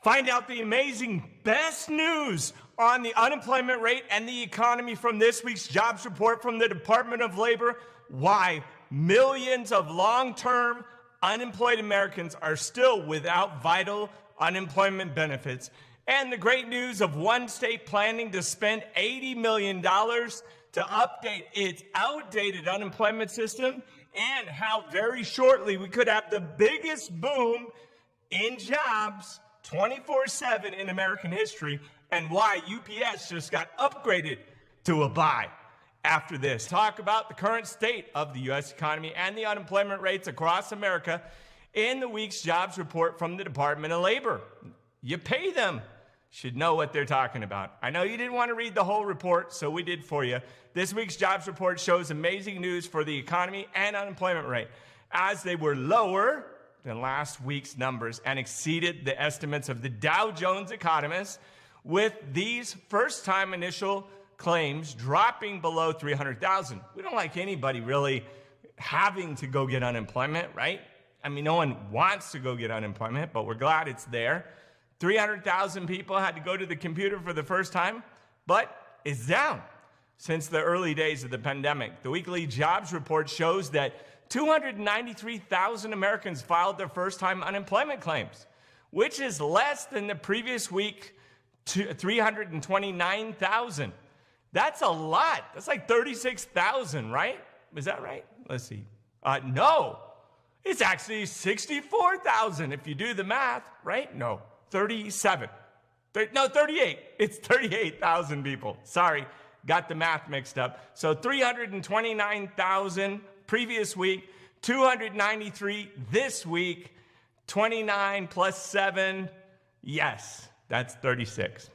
Find out the amazing best news on the unemployment rate and the economy from this week's jobs report from the Department of Labor. Why millions of long-term unemployed Americans are still without vital unemployment benefits. And the great news of one state planning to spend $80 million to update its outdated unemployment system, and how very shortly we could have the biggest boom in jobs 24/7 in American history, and why UPS just got upgraded to a buy. After this, talk about the current state of the U.S. economy and the unemployment rates across America in the week's jobs report from the Department of Labor. You pay them. Should know what they're talking about. I know you didn't want to read the whole report, so we did for you. This week's jobs report shows amazing news for the economy and unemployment rate, as they were lower than last week's numbers and exceeded the estimates of the Dow Jones economists, with these first-time initial claims dropping below 300,000. We don't like anybody really having to go get unemployment, right? I mean, no one wants to go get unemployment, but we're glad it's there. 300,000 people had to go to the computer for the first time, but it's down since the early days of the pandemic. The weekly jobs report shows that 293,000 Americans filed their first-time unemployment claims, which is less than the previous week, 329,000. That's a lot. That's like 36,000, right? Is that right? Let's see. No, it's actually 64,000 if you do the math, right? No, 37. No, 38. It's 38,000 people. Sorry, got the math mixed up. So 329,000 previous week, 293 this week, 29 plus 7. Yes, that's 36.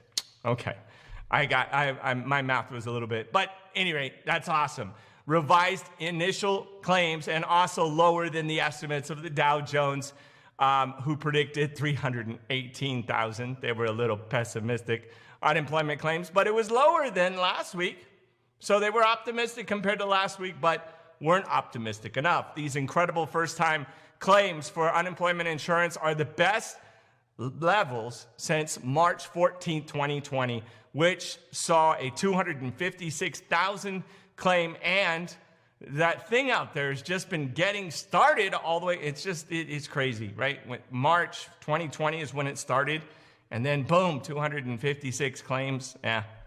Okay. My math was a little bit, but anyway, that's awesome. Revised initial claims and also lower than the estimates of the Dow Jones, who predicted 318,000. They were a little pessimistic unemployment claims, but it was lower than last week. So they were optimistic compared to last week, but weren't optimistic enough. These incredible first-time claims for unemployment insurance are the best levels since March 14, 2020, which saw a 256,000 claim, and that thing out there has just been getting started all the way. It's crazy, right? March 2020 is when it started, and then boom, 256 claims.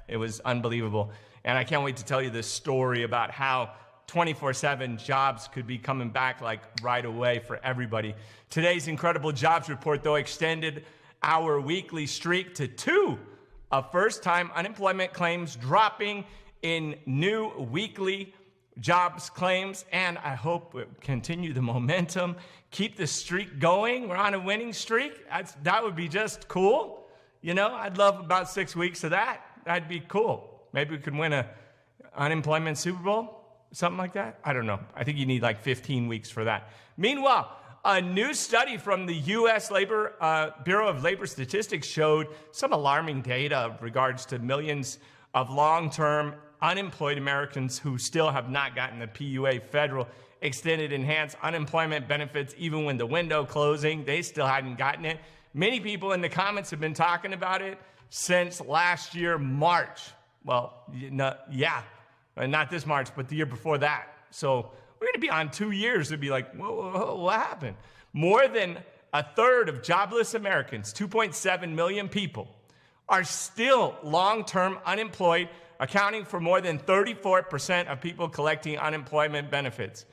It was unbelievable. And I can't wait to tell you this story about how 24/7 jobs could be coming back like right away for everybody. Today's incredible jobs report, though, extended our weekly streak to 2 of first-time unemployment claims dropping in new weekly jobs claims, and I hope we continue the momentum, keep the streak going. We're on a winning streak. That would be just cool. You know, I'd love about 6 weeks of that. That'd be cool. Maybe we could win a unemployment Super Bowl. Something like that? I don't know. I think you need like 15 weeks for that. Meanwhile, a new study from the U.S. Bureau of Labor Statistics showed some alarming data in regards to millions of long-term unemployed Americans who still have not gotten the PUA, federal extended enhanced unemployment benefits. Even when the window closing, they still hadn't gotten it. Many people in the comments have been talking about it since last year, March. Well, not this March, but the year before that. So we're going to be on 2 years to be like, whoa, what happened? More than a third of jobless Americans, 2.7 million people, are still long-term unemployed, accounting for more than 34% of people collecting unemployment benefits.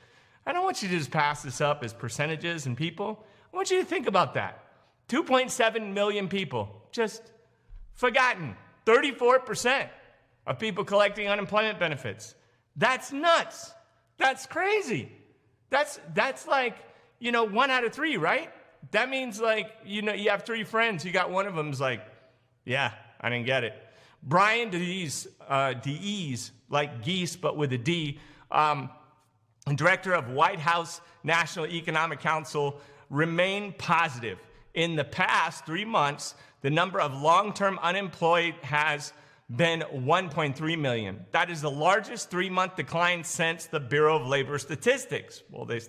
I don't want you to just pass this up as percentages and people. I want you to think about that. 2.7 million people, just forgotten. 34% of people collecting unemployment benefits. That's nuts. That's crazy. That's like, 1 out of 3, right? That means like, you have 3 friends. You got one of them's like, yeah, I didn't get it. Brian Dees, like geese, but with a D, director of White House National Economic Council, remained positive. In the past 3 months, the number of long-term unemployed has been 1.3 million. That is the largest 3-month decline since the Bureau of Labor Statistics. Well, they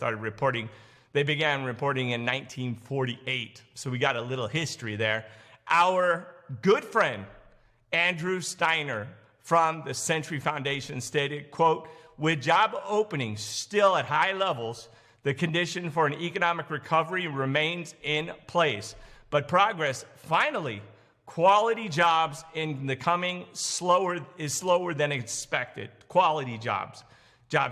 began reporting in 1948. So we got a little history there. Our good friend, Andrew Steiner from the Century Foundation stated, quote, with job openings still at high levels, the condition for an economic recovery remains in place. But progress, finally, quality jobs in the coming is slower than expected. Quality jobs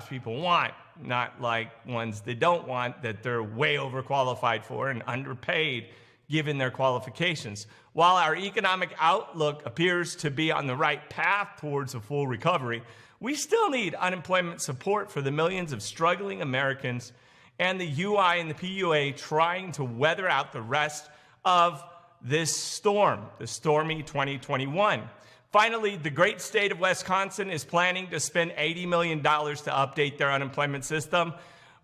people want, not like ones they don't want that they're way overqualified for and underpaid given their qualifications. While our economic outlook appears to be on the right path towards a full recovery, we still need unemployment support for the millions of struggling Americans and the UI and the PUA trying to weather out the rest of this storm, the stormy 2021. Finally, the great state of Wisconsin is planning to spend $80 million to update their unemployment system,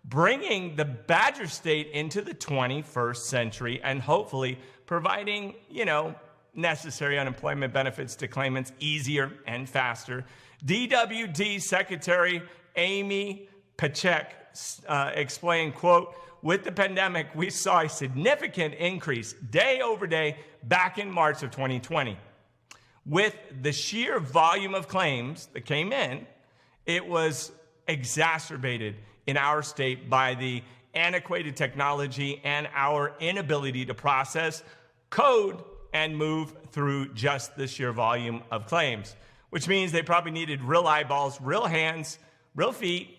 bringing the Badger State into the 21st century and hopefully providing, necessary unemployment benefits to claimants easier and faster. DWD Secretary Amy Pacek explained, quote, with the pandemic, we saw a significant increase day over day back in March of 2020. With the sheer volume of claims that came in, it was exacerbated in our state by the antiquated technology and our inability to process, code, and move through just the sheer volume of claims, which means they probably needed real eyeballs, real hands, real feet,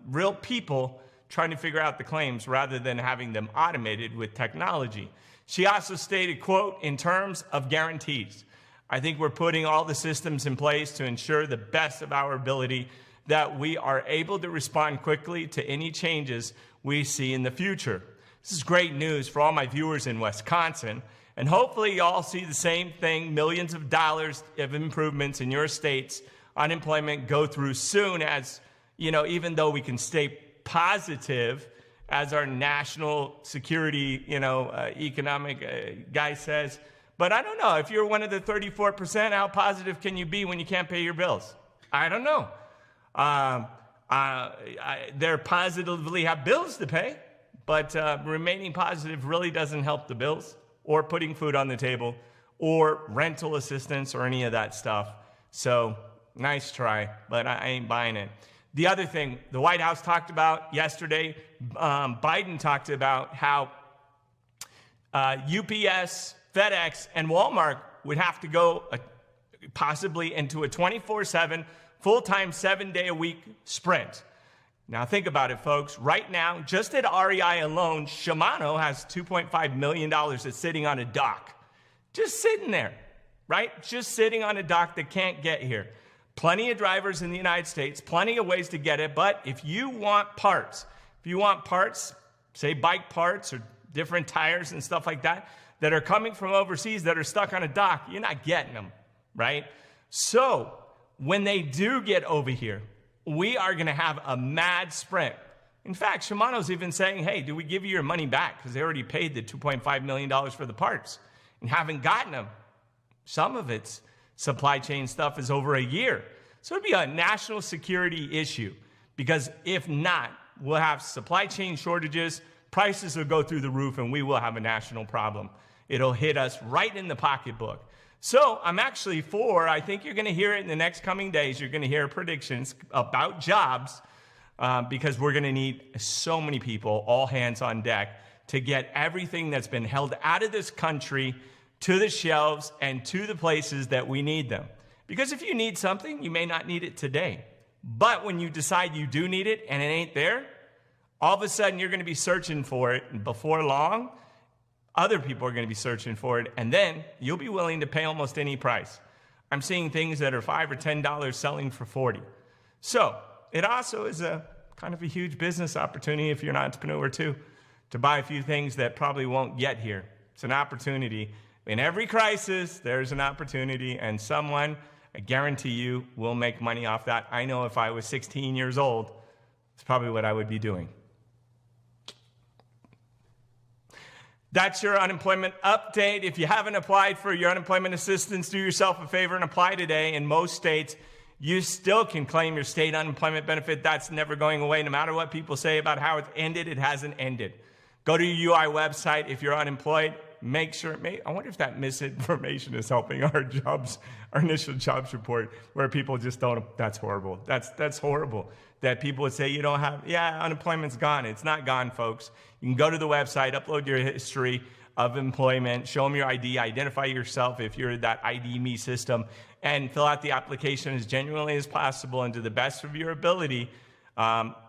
real people trying to figure out the claims rather than having them automated with technology. She also stated, quote, in terms of guarantees, I think we're putting all the systems in place to ensure the best of our ability that we are able to respond quickly to any changes we see in the future. This is great news for all my viewers in Wisconsin, and hopefully you all see the same thing, millions of dollars of improvements in your state's unemployment go through soon as, even though we can stay positive, as our national security, economic guy says. But I don't know, if you're one of the 34%, how positive can you be when you can't pay your bills? I don't know. They positively have bills to pay, but remaining positive really doesn't help the bills or putting food on the table or rental assistance or any of that stuff. So nice try, but I ain't buying it. The other thing the White House talked about yesterday, Biden talked about how UPS, FedEx, and Walmart would have to go possibly into a 24/7, full-time, 7-day-a-week sprint. Now think about it, folks. Right now, just at REI alone, Shimano has $2.5 million that's sitting on a dock. Just sitting there, right? Just sitting on a dock that can't get here. Plenty of drivers in the United States, plenty of ways to get it, but if you want parts, say bike parts or different tires and stuff like that are coming from overseas that are stuck on a dock, you're not getting them, right? So when they do get over here, we are going to have a mad sprint. In fact, Shimano's even saying, hey, do we give you your money back? Because they already paid the $2.5 million for the parts and haven't gotten them. Some of its supply chain stuff is over a year. So it'd be a national security issue, because if not, we'll have supply chain shortages, prices will go through the roof, and we will have a national problem. It'll hit us right in the pocketbook. So I'm actually I think you're going to hear it in the next coming days. You're going to hear predictions about jobs because we're going to need so many people, all hands on deck, to get everything that's been held out of this country to the shelves and to the places that we need them. Because if you need something, you may not need it today. But when you decide you do need it and it ain't there, all of a sudden you're going to be searching for it. And before long, other people are going to be searching for it. And then you'll be willing to pay almost any price. I'm seeing things that are $5 or $10 selling for $40. So it also is a kind of a huge business opportunity if you're an entrepreneur too, to buy a few things that probably won't get here. It's an opportunity. In every crisis, there's an opportunity, and someone, I guarantee you, will make money off that. I know if I was 16 years old, it's probably what I would be doing. That's your unemployment update. If you haven't applied for your unemployment assistance, do yourself a favor and apply today. In most states, you still can claim your state unemployment benefit. That's never going away. No matter what people say about how it's ended, it hasn't ended. Go to your UI website if you're unemployed. make sure, I wonder if that misinformation is helping our initial jobs report, where people just don't, that's horrible. That's horrible. That people would say you don't have, unemployment's gone. It's not gone, folks. You can go to the website, upload your history of employment, show them your ID, identify yourself if you're that ID Me system, and fill out the application as genuinely as possible and to the best of your ability.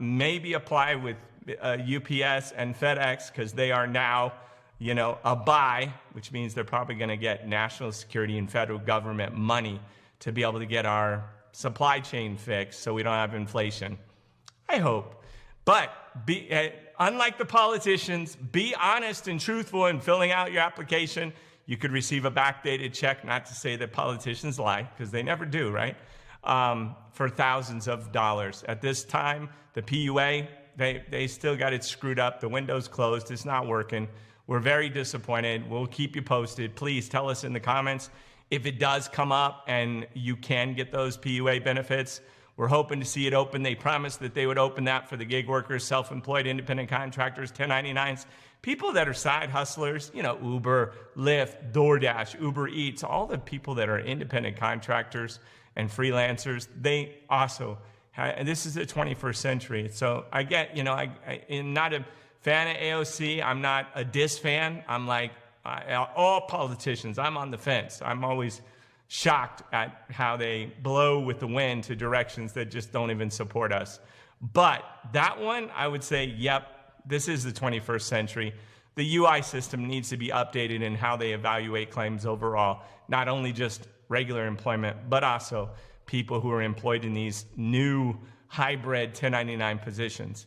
Maybe apply with UPS and FedEx, because they are now, a buy, which means they're probably going to get national security and federal government money to be able to get our supply chain fixed so we don't have inflation. I hope. But unlike the politicians, be honest and truthful in filling out your application. You could receive a backdated check, not to say that politicians lie, because they never do, right? For thousands of dollars. At this time, the PUA, they still got it screwed up. The window's closed. It's not working. We're very disappointed. We'll keep you posted. Please tell us in the comments if it does come up and you can get those PUA benefits. We're hoping to see it open. They promised that they would open that for the gig workers, self-employed, independent contractors, 1099s, people that are side hustlers, Uber, Lyft, DoorDash, Uber Eats, all the people that are independent contractors and freelancers. They also, and this is the 21st century. So I get, I'm not a fan of AOC. I'm not a diss fan. I'm like, all politicians, I'm on the fence. I'm always shocked at how they blow with the wind to directions that just don't even support us. But that one, I would say, yep, this is the 21st century. The UI system needs to be updated in how they evaluate claims overall, not only just regular employment, but also people who are employed in these new hybrid 1099 positions.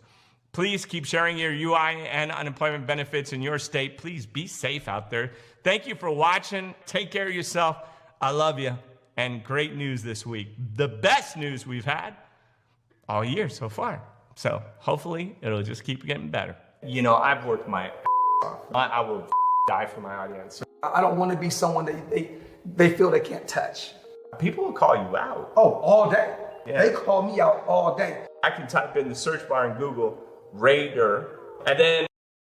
Please keep sharing your UI and unemployment benefits in your state. Please be safe out there. Thank you for watching. Take care of yourself. I love you. And great news this week. The best news we've had all year so far. So hopefully it'll just keep getting better. I've worked my off. I will die for my audience. I don't want to be someone that they feel they can't touch. People will call you out. Oh, all day. Yeah. They call me out all day. I can type in the search bar in Google, Raider, and then